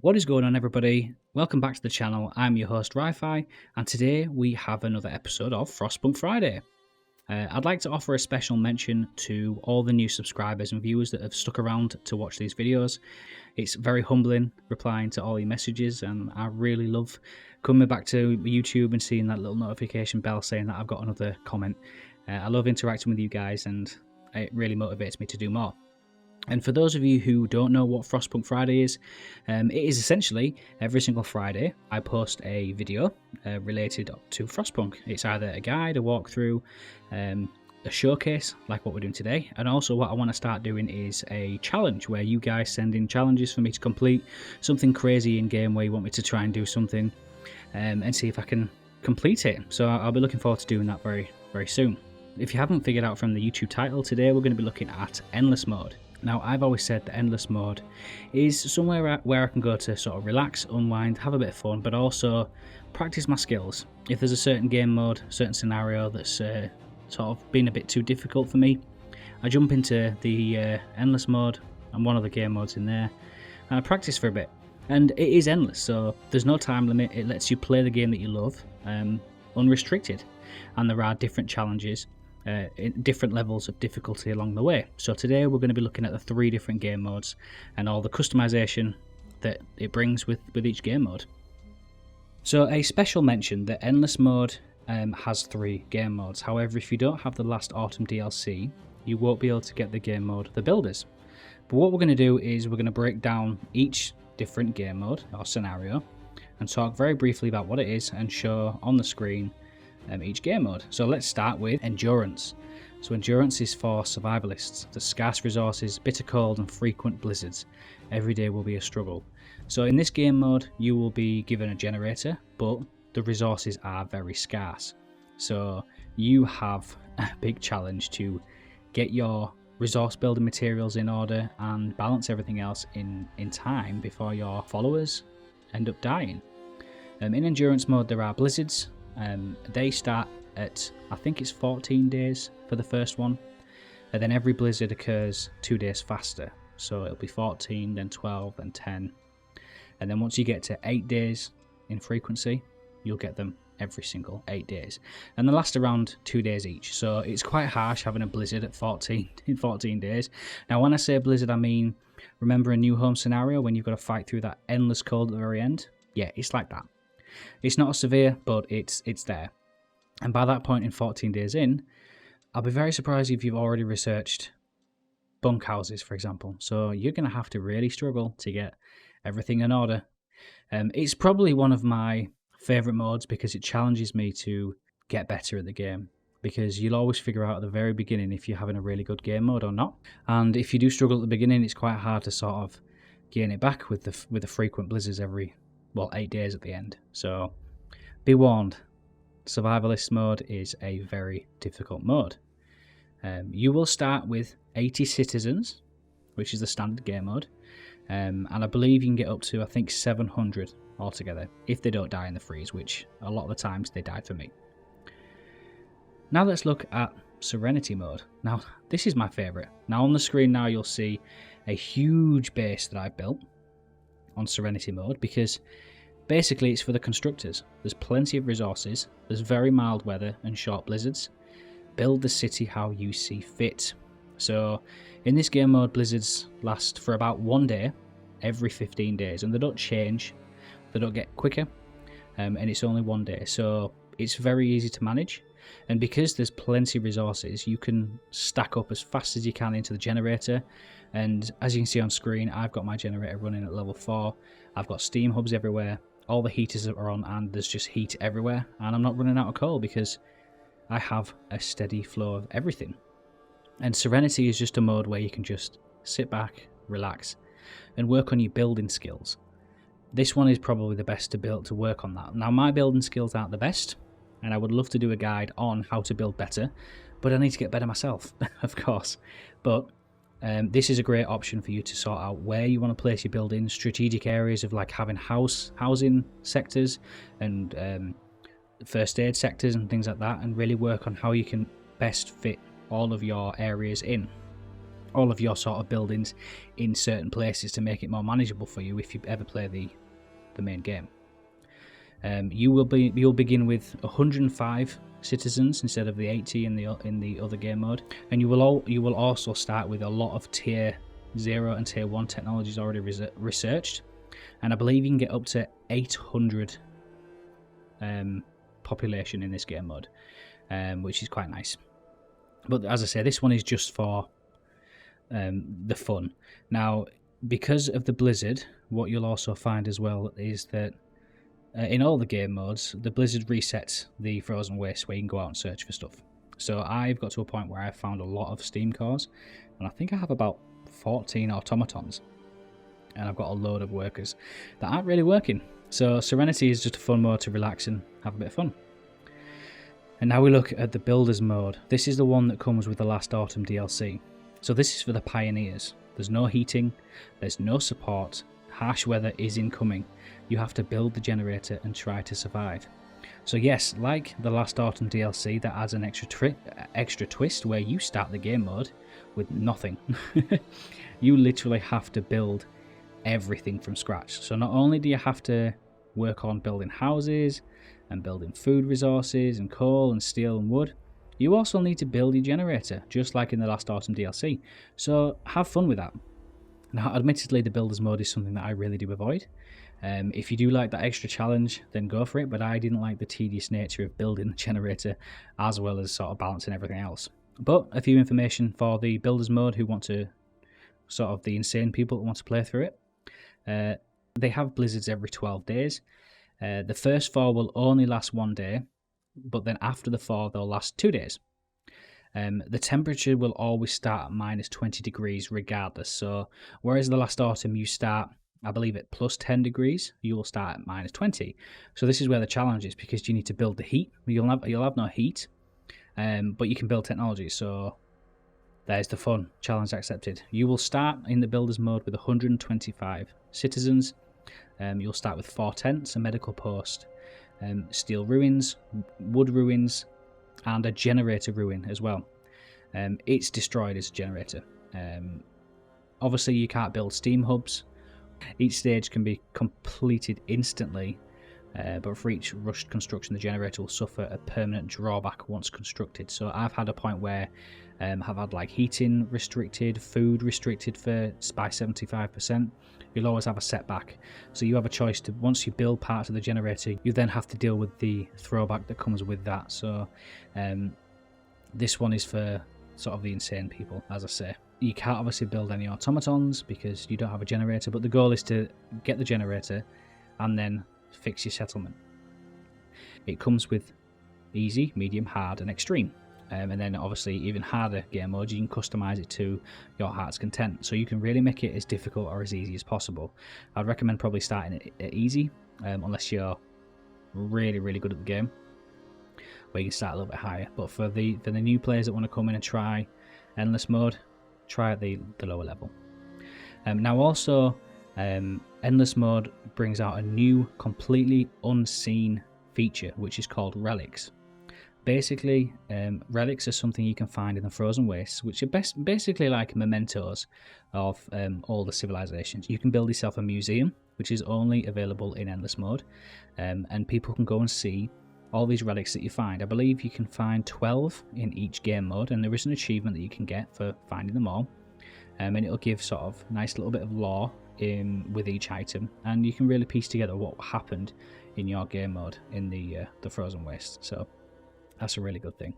What is going on, everybody? Welcome back to the channel. I'm your host Ri-Fi, and today we have another episode of Frostpunk Friday. I'd like to offer a special mention to all the new subscribers and viewers that have stuck around to watch these videos. It's very humbling replying to all your messages, and I really love coming back to YouTube and seeing that little notification bell saying that I've got another comment. I love interacting with you guys, and it really motivates me to do more. And for those of you who don't know what Frostpunk Friday is, it is essentially every single Friday I post a video related to Frostpunk. It's either a guide, a walkthrough, a showcase like what we're doing today, and also what I want to start doing is a challenge where you guys send in challenges for me to complete, something crazy in game where you want me to try and do something and see if I can complete it. So I'll be looking forward to doing that very, very soon. If you haven't figured out from the YouTube title, today we're going to be looking at Endless Mode. Now, I've always said that Endless Mode is somewhere where I can go to sort of relax, unwind, have a bit of fun, but also practice my skills. If there's a certain game mode, certain scenario that's sort of been a bit too difficult for me, I jump into the Endless Mode and one of the game modes in there, and I practice for a bit. And it is endless, so there's no time limit. It lets you play the game that you love unrestricted, and there are different challenges. Different levels of difficulty along the way. So today we're going to be looking at the 3 different game modes and all the customization that it brings with each game mode. So a special mention that Endless Mode has 3 game modes. However, if you don't have the last Autumn DLC, you won't be able to get the game mode The Builders. But what we're going to do is we're going to break down each different game mode or scenario and talk very briefly about what it is and show on the screen each game mode. So let's start with Endurance. So Endurance is for survivalists. The scarce resources, bitter cold and frequent blizzards. Every day will be a struggle. So in this game mode you will be given a generator, but the resources are very scarce. So you have a big challenge to get your resource building materials in order and balance everything else in time before your followers end up dying. In Endurance mode there are blizzards. They start at, I think it's 14 days for the first one, and then every blizzard occurs 2 days faster, so it'll be 14, then 12, then 10, and then once you get to 8 days in frequency, you'll get them every single 8 days, and they last around 2 days each. So it's quite harsh having a blizzard at 14 in 14 days. Now when I say blizzard, I mean, remember a New Home scenario when you've got to fight through that endless cold at the very end? Yeah, it's like that. It's not as severe, but it's there. And by that point in 14 days in, I'll be very surprised if you've already researched bunkhouses, for example. So you're going to have to really struggle to get everything in order. It's probably one of my favourite modes because it challenges me to get better at the game. Because you'll always figure out at the very beginning if you're having a really good game mode or not. And if you do struggle at the beginning, it's quite hard to sort of gain it back with the frequent blizzards every 8 days at the end. So be warned, survivalist mode is a very difficult mode. You will start with 80 citizens, which is the standard game mode, and I believe you can get up to, I think, 700 altogether if they don't die in the freeze, which a lot of the times they died for me. Now let's look at Serenity mode. Now this is my favourite. Now on the screen now you'll see a huge base that I've built on Serenity mode, because basically it's for the constructors. There's plenty of resources, there's very mild weather and short blizzards. Build the city how you see fit. So in this game mode, blizzards last for about 1 day every 15 days, and they don't change, they don't get quicker, and it's only 1 day, so it's very easy to manage. And because there's plenty of resources, you can stack up as fast as you can into the generator. And as you can see on screen, I've got my generator running at level 4. I've got steam hubs everywhere, all the heaters are on, and there's just heat everywhere. And I'm not running out of coal because I have a steady flow of everything. And Serenity is just a mode where you can just sit back, relax, and work on your building skills. This one is probably the best to work on that. Now my building skills aren't the best, and I would love to do a guide on how to build better, but I need to get better myself, of course. But this is a great option for you to sort out where you want to place your buildings, strategic areas of like having housing sectors and first aid sectors and things like that, and really work on how you can best fit all of your areas in. all of your sort of buildings in certain places to make it more manageable for you if you ever play the main game. You'll begin with 105 citizens instead of the 80 in the other game mode, and you will also start with a lot of tier 0 and tier 1 technologies already researched, and I believe you can get up to 800 population in this game mode, which is quite nice. But as I say, this one is just for the fun. Now, because of the blizzard, what you'll also find as well is that in all the game modes, the blizzard resets the frozen waste where you can go out and search for stuff. So I've got to a point where I've found a lot of steam cores, and I think I have about 14 automatons, and I've got a load of workers that aren't really working. So Serenity is just a fun mode to relax and have a bit of fun. And now we look at the Builders mode. This is the one that comes with the Last Autumn DLC. So this is for the pioneers. There's no heating, there's no support, harsh weather is incoming. You have to build the generator and try to survive. So yes, like the Last Autumn DLC, that adds an extra twist where you start the game mode with nothing. You literally have to build everything from scratch. So not only do you have to work on building houses and building food resources and coal and steel and wood, you also need to build your generator, just like in the Last Autumn DLC. So have fun with that. Now, admittedly, the Builders mode is something that I really do avoid. If you do like that extra challenge, then go for it, but I didn't like the tedious nature of building the generator as well as sort of balancing everything else. But a few information for the Builders mode who want to, sort of the insane people that want to play through it. They have blizzards every 12 days. The first 4 will only last 1 day, but then after the 4 they'll last 2 days. The temperature will always start at minus 20 degrees regardless. So whereas the Last Autumn you start, I believe, at plus 10 degrees, you will start at minus 20. So this is where the challenge is, because you need to build the heat. You'll have no heat, but you can build technology. So there's the fun. Challenge accepted. You will start in the Builders mode with 125 citizens. You'll start with 4 tents, a medical post, steel ruins, wood ruins, and a generator ruin as well. It's destroyed as a generator. Obviously you can't build steam hubs. Each stage can be completed instantly, but for each rushed construction the generator will suffer a permanent drawback once constructed. So I've had a point where I've had like heating restricted, food restricted by 75%. You'll always have a setback. So you have a choice to, once you build parts of the generator, you then have to deal with the throwback that comes with that. So this one is for sort of the insane people, as I say. You can't obviously build any automatons because you don't have a generator, but the goal is to get the generator and then fix your settlement. It comes with easy, medium, hard and extreme. And then obviously even harder game modes, you can customize it to your heart's content. So you can really make it as difficult or as easy as possible. I'd recommend probably starting it at easy, unless you're really, really good at the game, where you can start a little bit higher. But for the new players that want to come in and try endless mode, try at the lower level. Now also, endless mode brings out a new, completely unseen feature, which is called relics. Basically, relics are something you can find in the frozen wastes, which are basically like mementos of all the civilizations. You can build yourself a museum, which is only available in endless mode, and people can go and see all these relics that you find. I believe you can find 12 in each game mode, and there is an achievement that you can get for finding them all, and it'll give sort of nice little bit of lore with each item, and you can really piece together what happened in your game mode in the frozen waste. So that's a really good thing.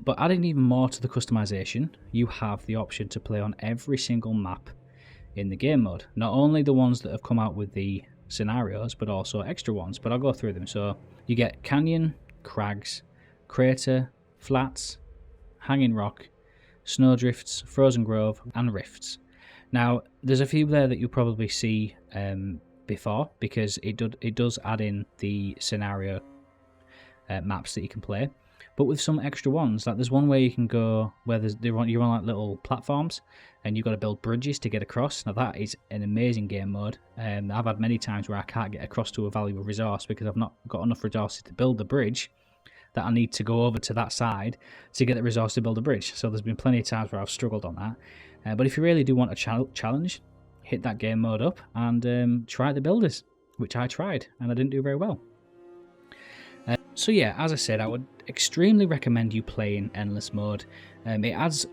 But adding even more to the customization, you have the option to play on every single map in the game mode. Not only the ones that have come out with the scenarios, but also extra ones, but I'll go through them. So you get canyon, crags, crater, flats, hanging rock, snowdrifts, frozen grove and rifts. Now there's a few there that you'll probably see before, because it does add in the scenario maps that you can play, but with some extra ones. Like there's one where you can go where you're on like little platforms and you've got to build bridges to get across. Now that is an amazing game mode. I've had many times where I can't get across to a valuable resource because I've not got enough resources to build the bridge that I need to go over to that side to get the resource to build a bridge. So there's been plenty of times where I've struggled on that. But if you really do want a challenge, hit that game mode up and try the builders, which I tried and I didn't do very well. So yeah, as I said, I would extremely recommend you playing Endless Mode. It adds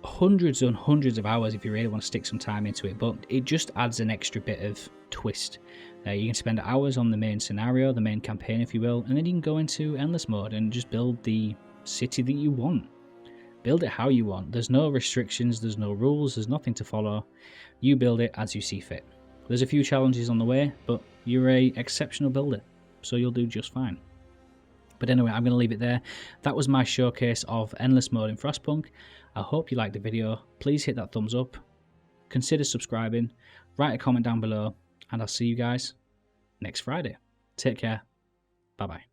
hundreds and hundreds of hours if you really want to stick some time into it, but it just adds an extra bit of twist. You can spend hours on the main scenario, the main campaign if you will, and then you can go into Endless Mode and just build the city that you want. Build it how you want. There's no restrictions, there's no rules, there's nothing to follow. You build it as you see fit. There's a few challenges on the way, but you're an exceptional builder, so you'll do just fine. But anyway, I'm going to leave it there. That was my showcase of Endless Mode in Frostpunk. I hope you liked the video. Please hit that thumbs up. Consider subscribing. Write a comment down below. And I'll see you guys next Friday. Take care. Bye-bye.